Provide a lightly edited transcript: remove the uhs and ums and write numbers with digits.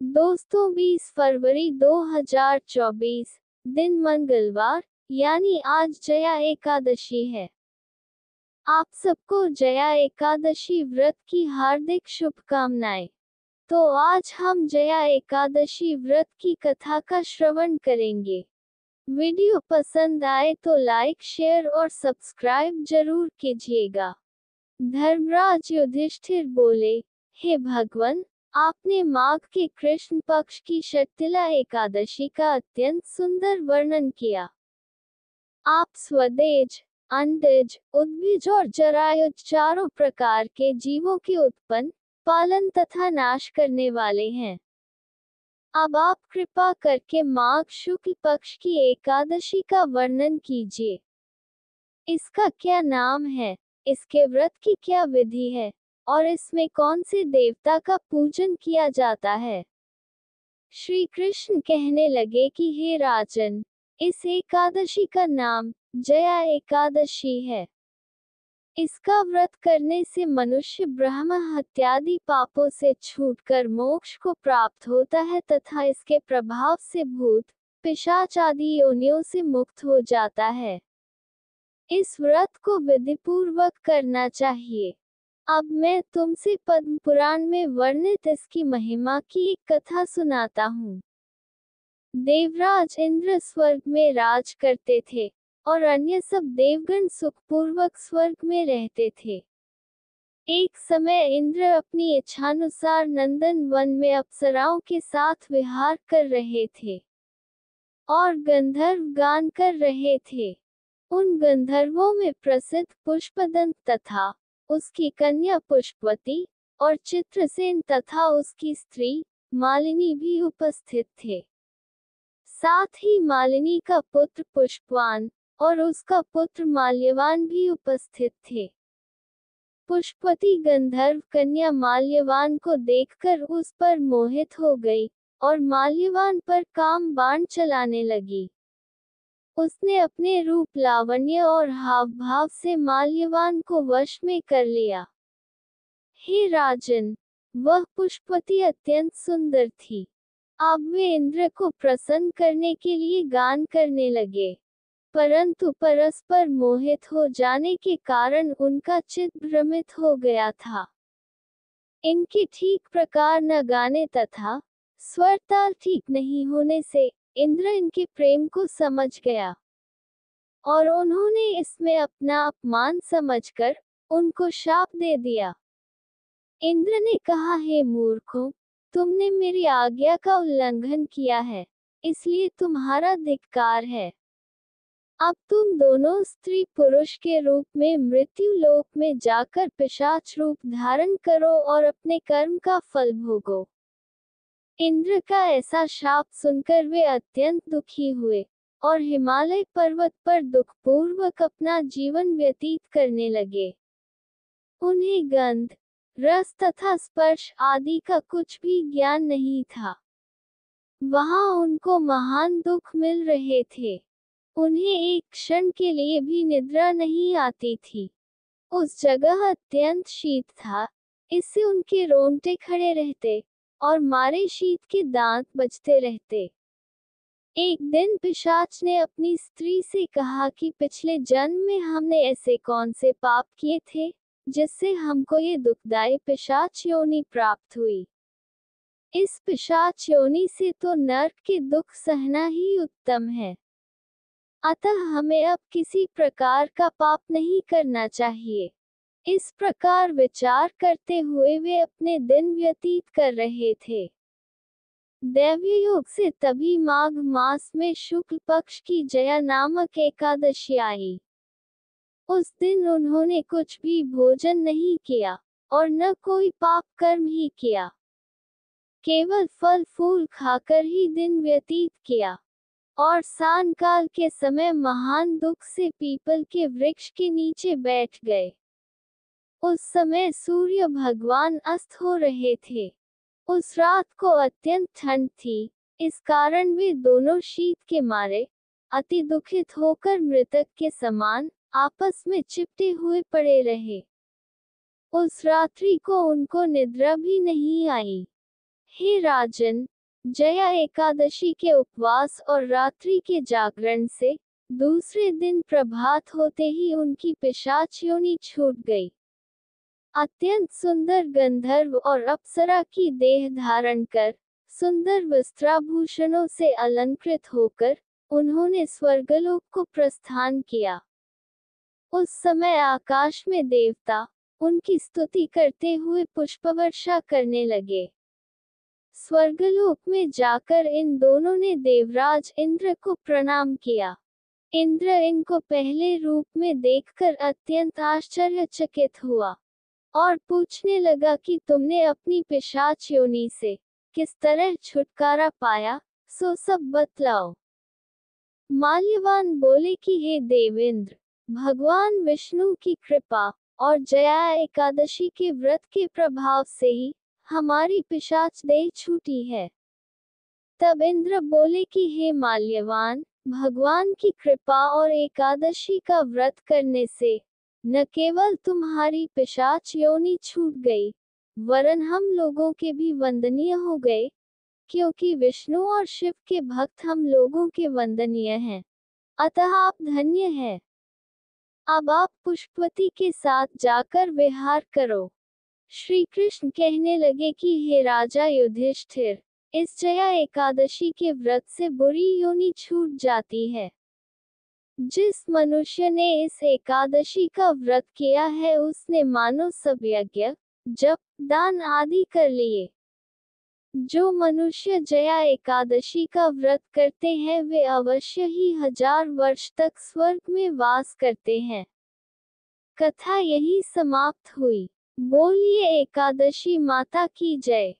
दोस्तों 20 फरवरी 2024, दिन मंगलवार, यानी आज जया एकादशी है। आप सबको जया एकादशी व्रत की हार्दिक शुभकामनाएं। तो आज हम जया एकादशी व्रत की कथा का श्रवण करेंगे। वीडियो पसंद आए तो लाइक, शेयर और सब्सक्राइब जरूर कीजिएगा। धर्मराज युधिष्ठिर बोले, हे भगवान, आपने माघ के कृष्ण पक्ष की षटतिला एकादशी का अत्यंत सुंदर वर्णन किया। आप स्वदेज, अंडज, उद्भिज और जरायुज चारों प्रकार के जीवों के उत्पन्न, पालन तथा नाश करने वाले हैं। अब आप कृपा करके माघ शुक्ल पक्ष की एकादशी का वर्णन कीजिए। इसका क्या नाम है, इसके व्रत की क्या विधि है, और इसमें कौन से देवता का पूजन किया जाता है। श्री कृष्ण कहने लगे कि हे राजन, इस एकादशी का नाम जया एकादशी है। इसका व्रत करने से मनुष्य ब्रह्म हत्यादि पापों से छूटकर मोक्ष को प्राप्त होता है तथा इसके प्रभाव से भूत, पिशाच आदि योनियों से मुक्त हो जाता है। इस व्रत को विधिपूर्वक करना चाहिए। अब मैं तुमसे पद्म पुराण में वर्णित इसकी महिमा की एक कथा सुनाता हूँ। देवराज इंद्र स्वर्ग में राज करते थे और अन्य सब देवगण सुखपूर्वक स्वर्ग में रहते थे। एक समय इंद्र अपनी इच्छानुसार नंदन वन में अप्सराओं के साथ विहार कर रहे थे और गंधर्व गान कर रहे थे। उन गंधर्वों में प्रसिद्ध पुष्पदंत तथा उसकी कन्या पुष्पवती और चित्रसेन तथा उसकी स्त्री मालिनी भी उपस्थित थे। साथ ही मालिनी का पुत्र पुष्पवान और उसका पुत्र माल्यवान भी उपस्थित थे। पुष्पवती गंधर्व कन्या माल्यवान को देखकर उस पर मोहित हो गई और माल्यवान पर काम बाण चलाने लगी। उसने अपने रूप, लावण्य और हाव भाव से माल्यवान को वश में कर लिया। हे राजन, वह पुष्पवती अत्यंत सुंदर थी। अब वे इंद्र को प्रसन्न करने के लिए गान करने लगे, परंतु परस्पर मोहित हो जाने के कारण उनका चित्त भ्रमित हो गया था। इनके ठीक प्रकार न गाने तथा स्वर ताल ठीक नहीं होने से इंद्र इनके प्रेम को समझ गया और उन्होंने इसमें अपना अपमान समझकर उनको शाप दे दिया। इंद्र ने कहा, हे मूर्खों, तुमने मेरी आज्ञा का उल्लंघन किया है, इसलिए तुम्हारा धिक्कार है। अब तुम दोनों स्त्री पुरुष के रूप में मृत्यु लोक में जाकर पिशाच रूप धारण करो और अपने कर्म का फल भोगो। इंद्र का ऐसा शाप सुनकर वे अत्यंत दुखी हुए और हिमालय पर्वत पर दुखपूर्वक अपना जीवन व्यतीत करने लगे। उन्हें गंध, रस तथा स्पर्श आदि का कुछ भी ज्ञान नहीं था। वहां उनको महान दुख मिल रहे थे। उन्हें एक क्षण के लिए भी निद्रा नहीं आती थी। उस जगह अत्यंत शीत था, इससे उनके रोंगटे खड़े रहते और मारे शीत के दांत बजते रहते। एक दिन पिशाच ने अपनी स्त्री से कहा कि पिछले जन्म में हमने ऐसे कौन से पाप किए थे जिससे हमको ये दुखदायी पिशाच योनि प्राप्त हुई। इस पिशाच योनि से तो नरक के दुख सहना ही उत्तम है। अतः हमें अब किसी प्रकार का पाप नहीं करना चाहिए। इस प्रकार विचार करते हुए वे अपने दिन व्यतीत कर रहे थे। दैवयोग से तभी माघ मास में शुक्ल पक्ष की जया नामक एकादशी आई। उस दिन उन्होंने कुछ भी भोजन नहीं किया और न कोई पाप कर्म ही किया। केवल फल फूल खाकर ही दिन व्यतीत किया और सायंकाल के समय महान दुख से पीपल के वृक्ष के नीचे बैठ गए। उस समय सूर्य भगवान अस्त हो रहे थे। उस रात को अत्यंत ठंड थी, इस कारण वे दोनों शीत के मारे अति दुखित होकर मृतक के समान आपस में चिपटे हुए पड़े रहे। उस रात्रि को उनको निद्रा भी नहीं आई। हे राजन, जया एकादशी के उपवास और रात्रि के जागरण से दूसरे दिन प्रभात होते ही उनकी पिशाच योनि छूट गई। अत्यंत सुंदर गंधर्व और अप्सरा की देह धारण कर, सुंदर वस्त्राभूषणों से अलंकृत होकर उन्होंने स्वर्गलोक को प्रस्थान किया। उस समय आकाश में देवता उनकी स्तुति करते हुए पुष्पवर्षा करने लगे। स्वर्गलोक में जाकर इन दोनों ने देवराज इंद्र को प्रणाम किया। इंद्र इनको पहले रूप में देखकर अत्यंत आश्चर्यचकित हुआ और पूछने लगा कि तुमने अपनी पिशाच योनि से किस तरह छुटकारा पाया, सो सब बतलाओ। माल्यवान बोले कि हे देवेंद्र, भगवान विष्णु की कृपा और जया एकादशी के व्रत के प्रभाव से ही हमारी पिशाच देह छूटी है। तब इंद्र बोले कि हे माल्यवान, भगवान की कृपा और एकादशी का व्रत करने से न केवल तुम्हारी पिशाच योनि छूट गई, वरन हम लोगों के भी वंदनीय हो गए, क्योंकि विष्णु और शिव के भक्त हम लोगों के वंदनीय हैं। अतः आप धन्य हैं। अब आप पुष्पवती के साथ जाकर विहार करो। श्री कृष्ण कहने लगे कि हे राजा युधिष्ठिर, इस जया एकादशी के व्रत से बुरी योनि छूट जाती है। जिस मनुष्य ने इस एकादशी का व्रत किया है उसने मानो सब यज्ञ, जप, दान आदि कर लिए। जो मनुष्य जया एकादशी का व्रत करते हैं वे अवश्य ही 1000 वर्ष तक स्वर्ग में वास करते हैं। कथा यही समाप्त हुई। बोलिए एकादशी माता की जय।